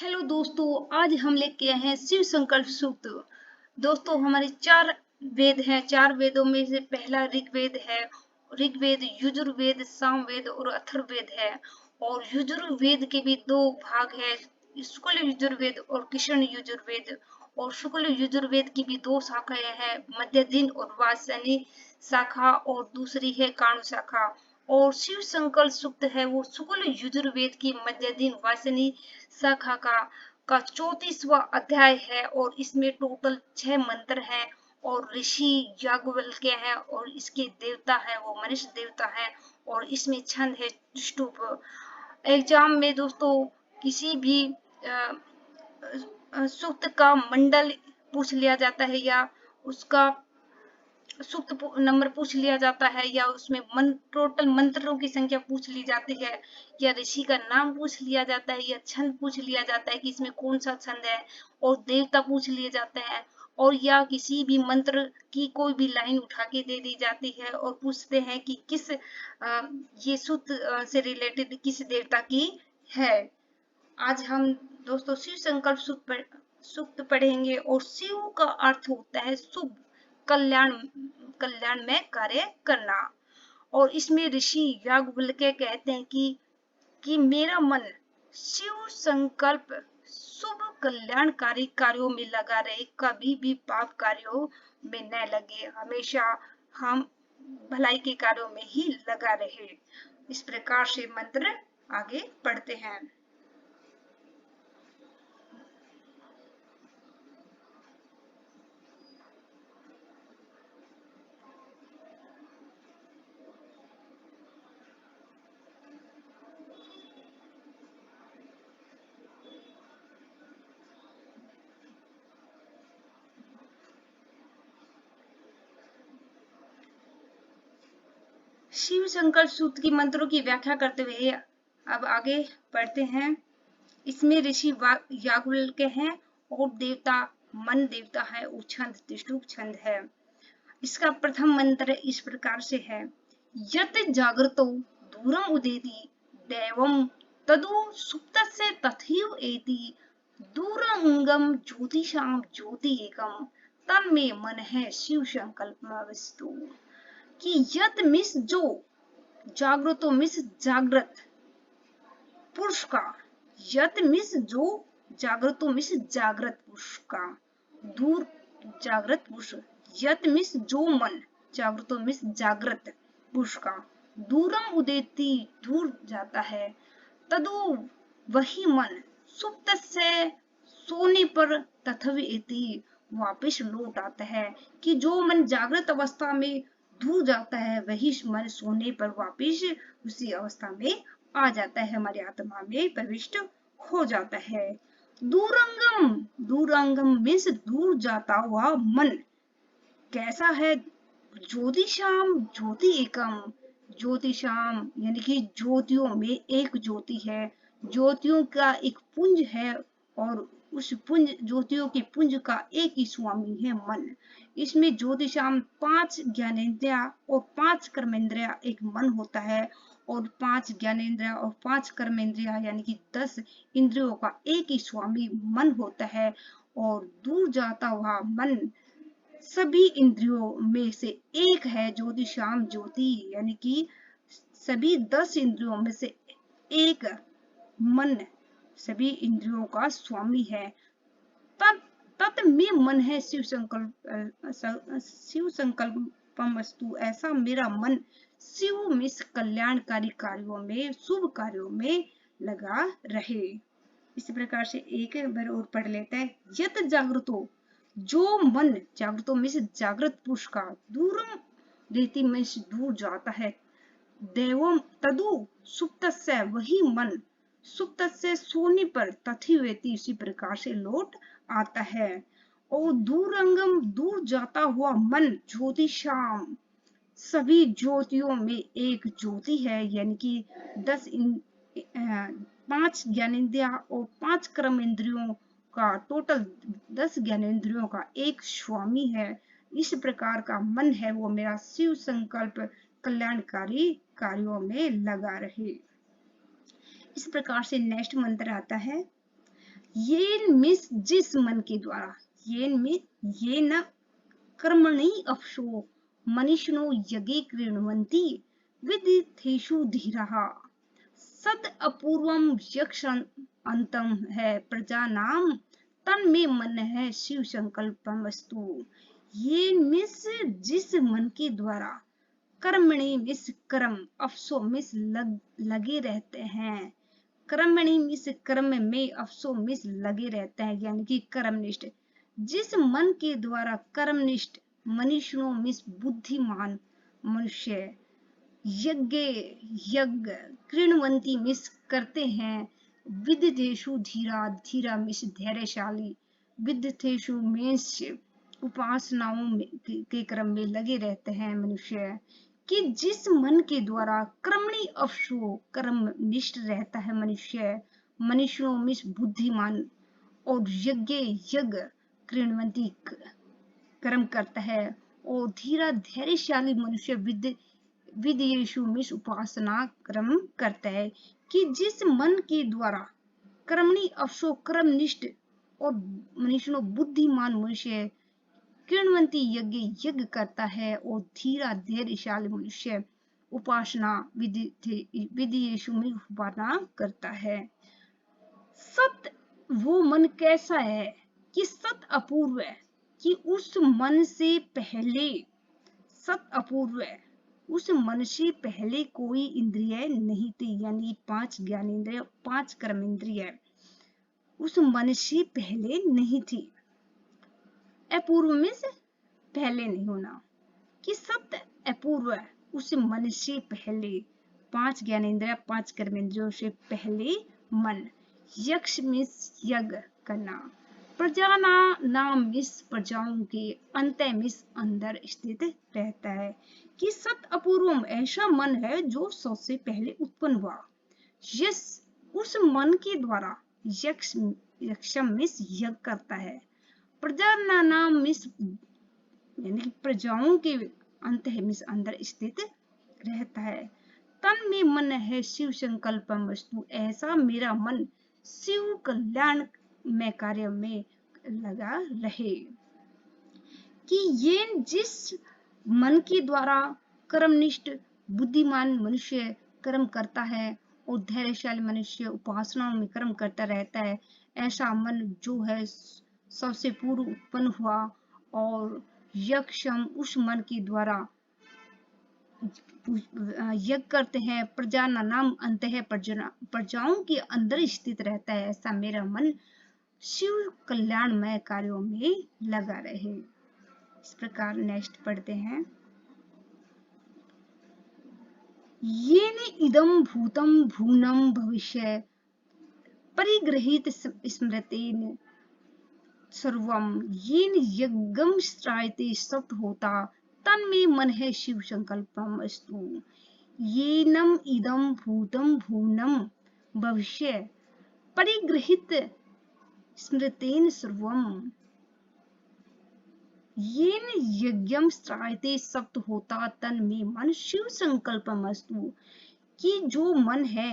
Hello दोस्तों, आज हम लेके आए हैं शिव संकल्प सूक्त। दोस्तों, हमारे चार वेद हैं। चार वेदों में से पहला ऋग्वेद है। ऋग्वेद, यजुर्वेद, सामवेद और अथर्ववेद है। और यजुर्वेद के भी दो भाग है, शुक्ल यजुर्वेद और कृष्ण यजुर्वेद। और शुक्ल यजुर्वेद की भी दो शाखाएं हैं, मध्य दिन और वासनी शाखा, और दूसरी है काणु शाखा। और शिव संकल्प सूक्त है वो शुक्ल यजुर्वेद की मध्य दिन वासनी शाखा का 34वां अध्याय है। और इसमें टोटल 6 मंत्र हैं। और ऋषि याज्ञवल्क्य है और इसके देवता है वो मनुष्य देवता है। और इसमें छंद है स्तुप। एग्जाम में दोस्तों किसी भी सूक्त का मंडल पूछ लिया जाता है, या उसका सूक्त नंबर पूछ लिया जाता है, या उसमें टोटल मंत्रों की संख्या पूछ ली जाती है, या ऋषि का नाम पूछ लिया जाता है, या छंद पूछ लिया जाता है कि इसमें कौन सा छंद है, और देवता पूछ लिए जाते हैं। और या किसी भी मंत्र की कोई भी लाइन उठा के दे दी जाती है और पूछते हैं कि किस ये सूक्त से रिलेटेड किस देवता की है। आज हम दोस्तों शिव संकल्प सूक्त पढ़ेंगे। और शिव का अर्थ होता है शुभ, कल्याण, कल्याण में कार्य करना। और इसमें ऋषि याज्ञवल्क्य कहते हैं कि मेरा मन शिव संकल्प शुभ कल्याणकारी कार्यों में लगा रहे, कभी भी पाप कार्यों में न लगे, हमेशा हम भलाई के कार्यों में ही लगा रहे। इस प्रकार से मंत्र आगे पढ़ते हैं। शिव संकल्प सूक्त की मंत्रों की व्याख्या करते हुए अब आगे बढ़ते हैं। इसमें ऋषि याज्ञवल्क्य हैं और देवता मन देवता है, उच्छंद त्रिशूल छंद है। इसका प्रथम मंत्र इस प्रकार से है। यत जागृतो दूरम उदेति दैवम तदु सुप्तस्य तथैव एति दूरंगम ज्योतिषाम ज्योति एकम तन्मे मन है शिव संकल्पमस्तु। कि यत मिस जो जागृतो मिस जागृत पुरुष का, यत मिस जो जागृतो मिस जागृत पुरुष का, दूर जागृत पुरुष, यत मिस जो मन जागृतो मिस जागृत पुरुष का, दूरम उदेति दूर जाता है, तदु वही मन सुप्त से सोने पर तथवेति वापिस लौट आता है। कि जो मन जागृत अवस्था में दूर जाता है, वही मन सोने पर वापिस उसी अवस्था में आ जाता है, हमारी आत्मा में प्रविष्ट हो जाता है। दूरंगम, दूरंगम मीन्स दूर जाता हुआ मन कैसा है। ज्योतिषाम ज्योति एकम, ज्योतिषाम यानी कि ज्योतियों में एक ज्योति है, ज्योतियों का एक पुंज है। और उस पुंज, ज्योतियों के पुंज का एक ही स्वामी है मन। इसमें ज्योतिषाम 5 ज्ञानेंद्रिया और 5 कर्मेंद्रिया एक मन होता है। और 5 ज्ञानेंद्रिया और 5 कर्मेंद्रिया यानी कि 10 इंद्रियों का एक ही स्वामी मन होता है। और दूर जाता हुआ मन सभी इंद्रियों में से एक है। ज्योतिषाम ज्योति यानी कि सभी 10 इंद्रियों में से एक मन सभी इंद्रियों का स्वामी है। तत् में मन है शिव संकल्पमस्तु, ऐसा मेरा मन शिव में कल्याणकारी कार्यों में, शुभ कार्यों में लगा रहे। इस प्रकार से एक बार और पढ़ लेते हैं। यत जागृतो, जो मन जागृतो में से जागृत पुरुष का, दूरम देती में से दूर जाता है, देवम तदु सुप्तस्य वही मन सुप्तस्य सोने पर तथिवेति उसी प्रकार से लौट आता है। और दूरंगम दूर जाता हुआ मन ज्योतिषाम सभी ज्योतियों में एक ज्योति है, यानी कि 5 ज्ञानेंद्रिया और 5 कर्मेंद्रियों का टोटल 10 ज्ञानेंद्रियों का एक स्वामी है। इस प्रकार का मन है वो मेरा शिव संकल्प कल्याणकारी कार्यों में लगा रहे। इस प्रकार से नेक्स्ट मंत्र आता है। येन मिस जिस मन के द्वारा, येन मिस ये न कर्मणि अवशो मनीषिणो यज्ञे कृण्वन्ति विदितेषु धीराः। सद अपूर्वम यक्ष अंतम है प्रजानाम तन में मन है शिव संकल्पमस्तु। ये मिस जिस मन के द्वारा, कर्मणि मिस कर्म, अफसो मिस लगे रहते हैं, कर्मणि मिस कर्म में, अफसो मिस लगे रहते हैं यानी कि कर्मनिष्ठ। जिस मन के द्वारा कर्मनिष्ठ मनुष्यों मिस बुद्धिमान मनुष्य यज्ञ यज्ञ कृण्वन्ति मिस करते हैं, विदितेषु धीरा, धीरा मिस धैर्यशाली, विदितेषु मिस उपासनाओं के क्रम में लगे रहते हैं मनुष्य। कि जिस मन के द्वारा कर्मणि अवशो, कर्म निष्ठ रहता है मनुष्य, मनुष्यों मिस बुद्धिमान, और यज्ञ यज्ञ कृण्वन्ति कर्म करता है, और धीरा धैर्यशाली मनुष्य विद्येषु मिस उपासना क्रम करता है। कि जिस मन के द्वारा कर्मणि अवशो कर्मनिष्ठ और मनुष्य बुद्धिमान मनुष्य कृण्वन्ति यज्ञ यज्ञ करता है, और धीरा धैर्यशाली मनुष्य उपासना विद्येषु में उपासना करता है। सत वो मन कैसा है कि सत अपूर्व है, कि उस मन से पहले, सत अपूर्व है, उस मन से पहले कोई इंद्रिय नहीं थी, यानी 5 ज्ञानेंद्रिय, 5 कर्मेंद्रिय उस मन से पहले नहीं थी। अपूर्व में से पहले नहीं होना, कि सत अपूर्व है, उस मन से पहले 5 ज्ञानेंद्रिय, 5 कर्मेंद्रियों से पहले मन। यक्ष मिस यज्ञ करना, प्रजाना नाम मिस प्रजाओं के, अंत मिस अंदर स्थित रहता है। कि सत अपूर्वम ऐसा मन है जो सबसे पहले उत्पन्न हुआ। यस उस मन के द्वारा यक्षम मिस यज्ञ करता है, प्रजाना नाम मिस यानी प्रजाओं के, अंत मिस अंदर स्थित रहता है। तन में मन है शिव संकल्पम वस्तु, ऐसा मेरा मन शिव कल्याण में कार्य में लगा रहे। कि ये जिस मन के द्वारा कर्मनिष्ठ बुद्धिमान मनुष्य कर्म करता है, और धैर्यशाली मनुष्य उपासनाओं में कर्म करता रहता है, ऐसा मन जो है सबसे पूर्व उत्पन्न हुआ, और यक्षम उस मन के द्वारा यज्ञ करते हैं, प्रजा नाम अंत है प्रजाओं के अंदर स्थित रहता है, ऐसा मेरा मन शिव कल्याणमय कार्यों में लगा रहे। इस प्रकार नेक्स्ट पढ़ते हैं। येन इदं भूतं भूनं भविष्य परिगृहीत स्मृतेन सर्वम, येन यज्ञं श्रायते सत होता तन्मे मन है शिव संकल्पम अस्तु। येनम इदं भूतं भूनं भविष्य परिगृहीत स्मृतेन सर्वम, येन यज्ञं श्रायते सप्त होता तन में मन शिव संकल्पमस्तु। कि जो मन है,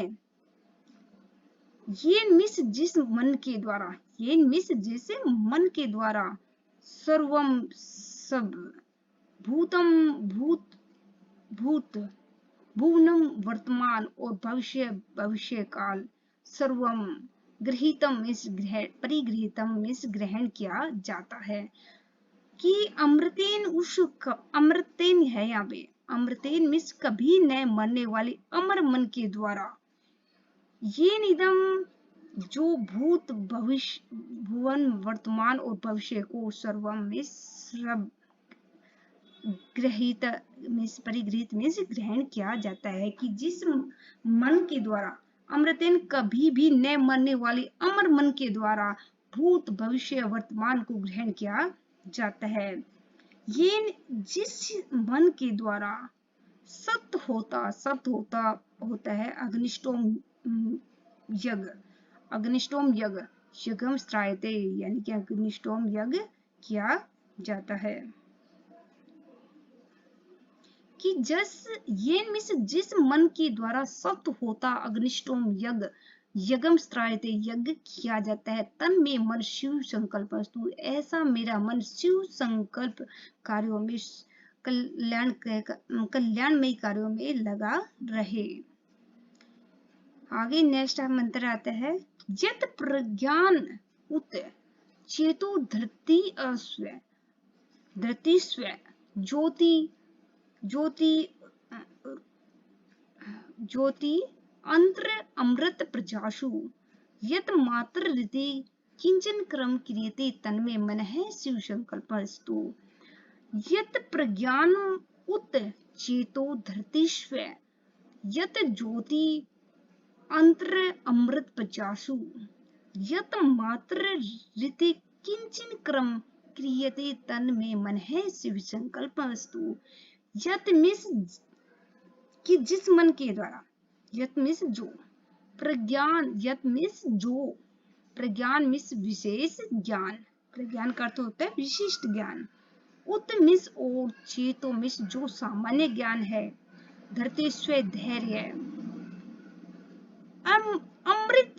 ये मिस जिस मन के द्वारा, ये मिस जैसे मन के द्वारा, सर्वम सब, भूतम भूत भूत, भुवनम वर्तमान, और भविष्य भविष्य काल, सर्वम गृहीतम इस परिगृहीतम इस ग्रहण किया जाता है। कि अमृतेन उस अमृतेन है यहाँ पे, अमृतेन मिस कभी न मरने वाले अमर मन के द्वारा, ये निदम जो भूत भविष्य भुवन वर्तमान और भविष्य को सर्वम में सब ग्रहित मिस परिगृहित में से ग्रहण किया जाता है। कि जिस मन के द्वारा, अमृतेन कभी भी न मरने वाले अमर मन के द्वारा भूत भविष्य वर्तमान को ग्रहण किया जाता है। ये जिस मन के द्वारा सत होता है अग्निष्टोम यज्ञ, अग्निष्टोम यज्ञ यज्ञम श्रायते, यानी कि अग्निष्टोम यज्ञ किया जाता है। कि जिस मन के द्वारा सत होता अग्निष्टोम यज्ञ यज्ञम स्त्रायते, यज्ञ किया जाता है। तन में मन शिव संकल्पस्तु, ऐसा मेरा मन शिव संकल्प कार्यों में, कल्याणमयी कार्यों में लगा रहे। आगे नेक्स्ट मंत्र आता है, यत प्रज्ञान उत चेतो धृति अस्व, धृति स्व ज्योति ज्योति ज्योति अंतर अमृत प्रजासु, यत मात्र रीति किंचन क्रम क्रियते तन्मे मन है शिव संकल्पस्तु। यत प्रज्ञान उत चेतो धृतिस्व, यत ज्योति अंतर अमृत प्रजासु, यत मात्र रीति किंचन क्रम क्रियते तन में मन है शिव संकल्पस्तु। यत मिस कि जिस मन के द्वारा, यत मिस जो, प्रज्ञान यत मिस जो, प्रज्ञान मिस विशेष ज्ञान, प्रज्ञान का अर्थ होता है विशिष्ट ज्ञान, उत मिस और चेतो मिस जो सामान्य ज्ञान है, धरती स्व धैर्य, अमृत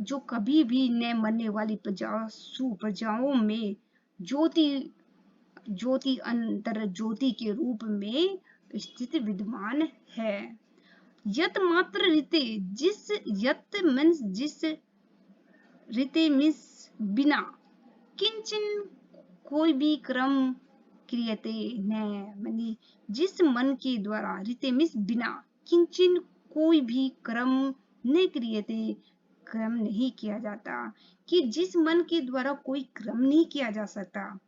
जो कभी भी न मरने वाली प्रजाओं में, ज्योति ज्योति अंतर ज्योति के रूप में स्थित विद्यमान है। यत मात्र रीते, जिस, यत मीन्स जिस, रीते मीन्स बिना, किंचन कोई भी क्रम, क्रियते न मनी जिस मन के द्वारा, रीते मीन्स बिना, किंचन कोई भी क्रम, न क्रियते क्रम नहीं किया जाता, कि जिस मन के द्वारा कोई क्रम नहीं किया जा सकता।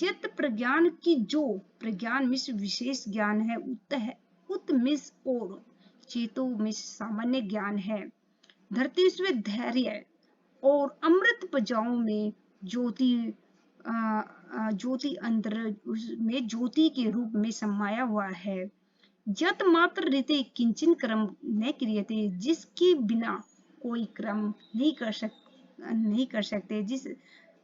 यत प्रज्ञान की जो, प्रज्ञान मिस विशेष ज्ञान है, उत मिस और, चेतो मिस सामान्य ज्ञान है, धरती स्व धैर्य और अमृत प्रजाओं में ज्योति ज्योति अंतर में ज्योति के रूप में समाया हुआ है। यत मात्र रीते किंचन क्रम न क्रियते, जिसके बिना कोई क्रम नहीं कर सकते, जिस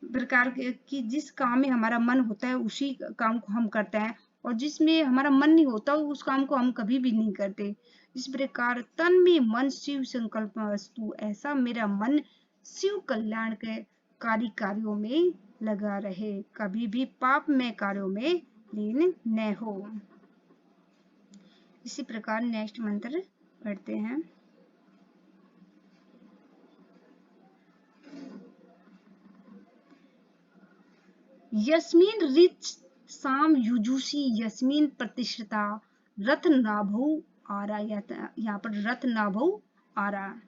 प्रकार की जिस काम में हमारा मन होता है उसी काम को हम करते हैं, और जिसमें हमारा मन नहीं होता उस काम को हम कभी भी नहीं करते। इस प्रकार तन में मन शिव संकल्प वस्तु, ऐसा मेरा मन शिव कल्याण के कार्यों में लगा रहे, कभी भी पाप में कार्यों में लीन न हो। इसी प्रकार नेक्स्ट मंत्र पढ़ते हैं। यस्मिन रिच साम युजुषी, यस्मिन प्रतिष्ठिता रथ नाभौ आरा, यहाँ पर रथ नाभौ आरा,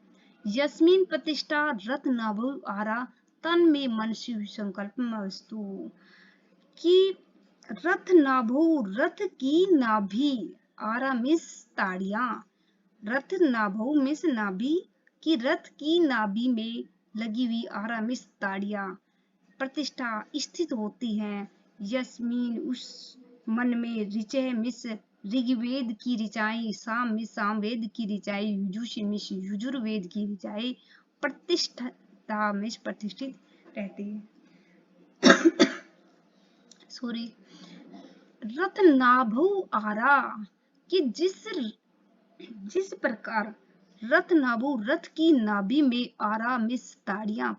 यस्मिन प्रतिष्ठा रथ नाभौ आरा, तन में मन शिव संकल्प वस्तु, कि रथ नाभौ, रथ की नाभि, आरा मिस ताड़ियां, रथ नाभौ मिस नाभि, की रथ की नाभि में लगी हुई आरा मिस ताड़ियां, प्रतिष्ठा स्थित होती हैं, यस्मीन उस मन में, ऋचय मिस ऋग्वेद की ऋचाई, साम मिस सामवेद की ऋचाई, युजुषी मिस युजुर्वेद की ऋचाई, प्रतिष्ठा मिस प्रतिष्ठित रहती है। सॉरी, रथ नाभौ आरा, कि जिस प्रकार रथ नाभौ, रथ की नाभि में आरा मिस ताड़ियां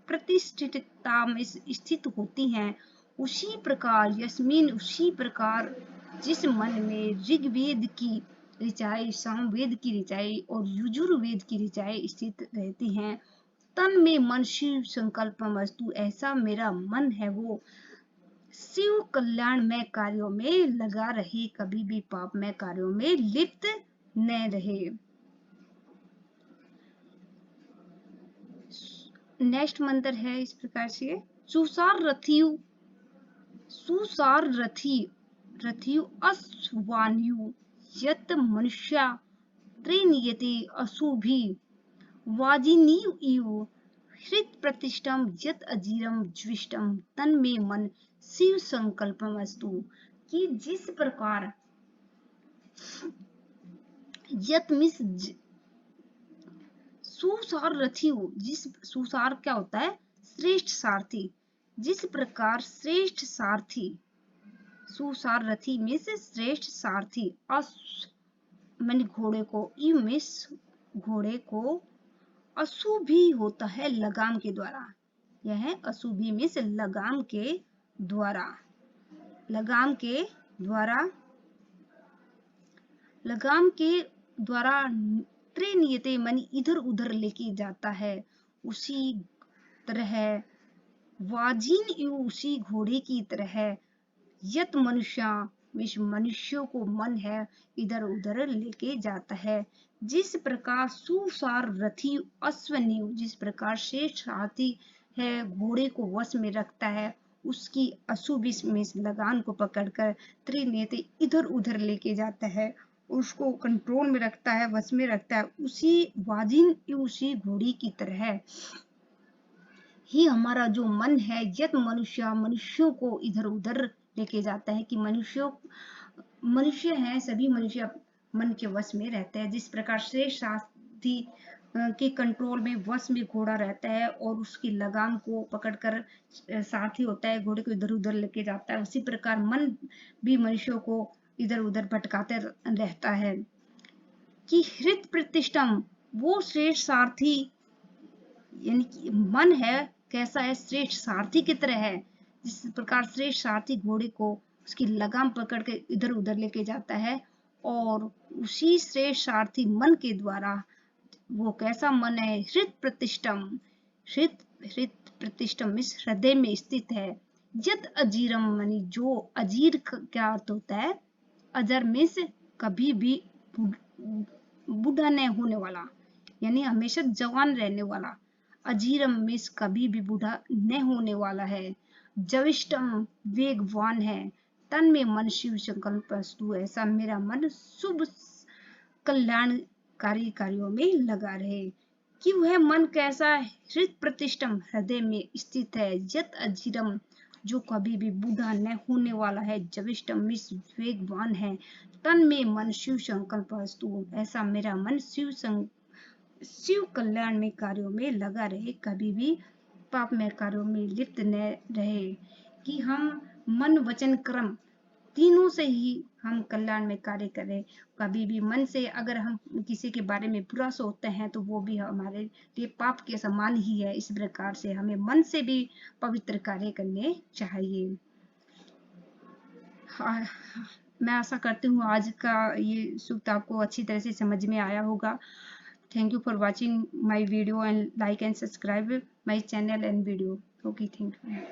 प्रतिष्ठितता में स्थित होती हैं, उसी प्रकार यस्मिन, उसी प्रकार जिस मन में ऋग्वेद की ऋचाई, सामवेद की ऋचाई और युजुर्वेद की ऋचाई स्थित रहती हैं, तन में मन शिव संकल्प वस्तु, ऐसा मेरा मन है वो शिव कल्याण में कार्यों में लगा रहे, कभी भी पाप में कार्यों में लिप्त न रहे। नेक्स्ट मंत्र है इस प्रकार से, सुसार रथियु अश्वान्यु, यत मनुष्या त्रिनियते अशुभि, वाजिनीव इव हृत प्रतिष्ठम, यत अजीरम ज्विष्टम, तन में मन शिव संकल्प वस्तु, कि जिस प्रकार यत मिस सुसार रथियु, जिस, सुसार क्या होता है, श्रेष्ठ सारथी, जिस प्रकार श्रेष्ठ सारथी, सुसार रथी में से श्रेष्ठ सारथी, मैंने घोड़े को, यू मिस घोड़े को अशुभी होता है लगाम के द्वारा। यह है अशुभी मीन्स लगाम के द्वारा, लगाम के द्वारा, लगाम के द्वारा त्रिनियते मानी इधर उधर लेके जाता है। उसी तरह वाजिन एवं उसी घोड़े की तरह यत मनुष्य मीन्स मनुष्यों को मन है इधर उधर लेके जाता है। जिस प्रकार सुसार रथी अश्वनीव, जिस प्रकार श्रेष्ठ हाथी है घोड़े को वश में रखता है, उसकी अशुभ में लगान को पकड़कर त्रिनेत्र इधर उधर लेके जाता है, उसको कंट्रोल में रखता है, वश में रखता है। उसी वाजिन उसी घोड़ी की तरह ही हमारा जो मन है यत मनुष्य मनुष्यों को इधर उधर लेके जाता है, कि मनुष्य हैं सभी मनुष्य मन के वश में रहते हैं। जिस प्रकार श्रेष्ठ सारथी के कंट्रोल में वश में घोड़ा रहता है और उसकी लगाम को पकड़कर सारथी होता है घोड़े को इधर उधर लेके जाता है, उसी प्रकार मन भी मनुष्यों को इधर उधर भटकाते रहता है। कि हृत प्रतिष्ठम वो श्रेष्ठ सारथी यानी कि मन है कैसा है, श्रेष्ठ सारथी की तरह है। जिस प्रकार श्रेष्ठ सारथी घोड़े को उसकी लगाम पकड़ के इधर उधर लेके जाता है, और उसी श्रेष्ठ सारथी मन के द्वारा वो कैसा मन है, हृत प्रतिष्ठम, हृत प्रतिष्ठम इस हृदय में स्थित है। यत अजीरम मानी जो अजीर क्या अर्थ होता है, अजर मीन्स कभी भी बूढ़ा नहीं होने वाला, यानी हमेशा जवान रहने वाला। अजीरम मीन्स कभी भी बूढ़ा न होने वाला है। जविष्टम वेगवान है। तन में मन शिव संकल्प वस्तु, ऐसा मेरा मन शुभ कल्याणकारी कार्यों में लगा रहे। कि वह मन कैसा है, हृत प्रतिष्ठम हृदय में स्थित है। यत अजीरम जो कभी भी बूढ़ा न होने वाला है। जविष्टम मीन्स वेगवान है। तन में मन शिव संकल्प वस्तु, ऐसा मेरा मन शिव कल्याण में कार्यों में लगा रहे, कभी भी पाप में कार्यों में लिप्त न रहे। कि हम मन वचन कर्म तीनों से ही हम कल्याण में कार्य करें। कभी भी मन से अगर हम किसी के बारे में बुरा सोचते हैं तो वो भी हमारे लिए पाप के समान ही है। इस प्रकार से हमें मन से भी पवित्र कार्य करने चाहिए। मैं आशा करती हूँ आज का ये सूक्त आपको अच्छी तरह से समझ में आया होगा। Thank you for watching my video and like and subscribe my channel and video. Okay, thank you.